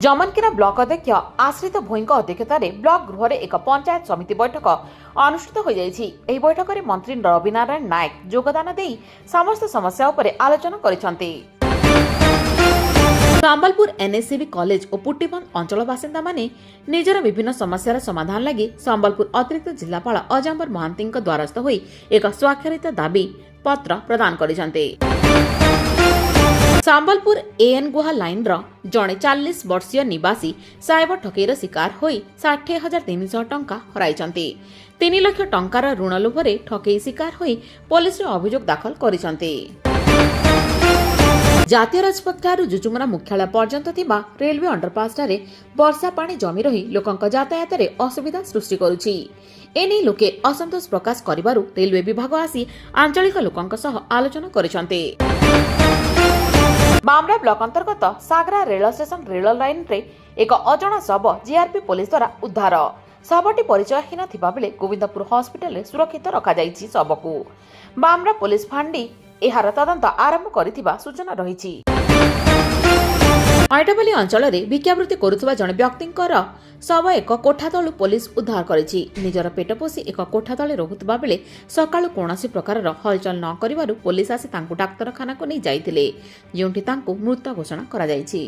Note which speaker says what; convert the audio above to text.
Speaker 1: जमनकिना block अध्यक्ष आश्रित भोईଙ୍କ अध्यक्षतार block गृह एक पंचायत समिति बैठक अनुष्ठित हो जाइछि। एही बैठक में मंत्री रवि नारायण नायक योगदान दे समस्त समस्या उपर आलोचना करिसंती। संबलपुर एनएससीबी कॉलेज और पुट्टीबंध अंचल बासिंदा माने निजर विभिन्न समस्यार समाधान लगी संबलपुर अतिरिक्त जिलापाल अजाम्बर महांती द्वारस्थ होई एक स्वाक्षरित दाबी पत्र प्रदान करिसंती। संबलपुर एएन गुहा लाइन जड़े 40 वर्षीय निवासी साइबर ठकेईर शिकार होई 60,300 टंका हराइछंती। 3 लाख टंकार ऋण लोभरे ठकेई शिकार होई पुलिस अभियोग दाखल करिसंती। जातीय राजपथ ठारू जुजुमरा मुख्यालय पर्यंत थिबा रेलवे अंडरपास ठारे वर्षा पानी जमी रही लोकंक यातायात रे असुविधा सृष्टि करुछि। एने लोके असंतोष प्रकाश करिबारु रेलवे विभाग आसी आंचलिक लोकंक सह आलोचना करिसंती। बामरा ब्लॉक अंतर्गत सागरा रेल स्टेशन रेल लाइन रे एक अजणा शव जीआरपी पुलिस द्वारा उद्धार। शवटी परिचयहीन थिबा बेले गोविंदपुर हॉस्पिटल रे सुरक्षित रखा जाइछि। शवकु बामरा पुलिस फांडी एहार तदंत आरंभ करिथिबा सूचना रहिछि। ऐटापल्ली अंचल रे भिक्षावृत्ति करुथुबा जणे व्यक्तिंकर शव एक कोठा तळु पुलिस उद्धार करिछि। निजर पेट पोषी एक कोठा तळे रहुथुबा बेले सकाळु कोनोसी प्रकारर हलचल न करिबारु पुलिस आसी तांकु डाक्तरखाना को नै जाइथिले, जेउंठी तांकु मृत घोषणा करा जाइछि।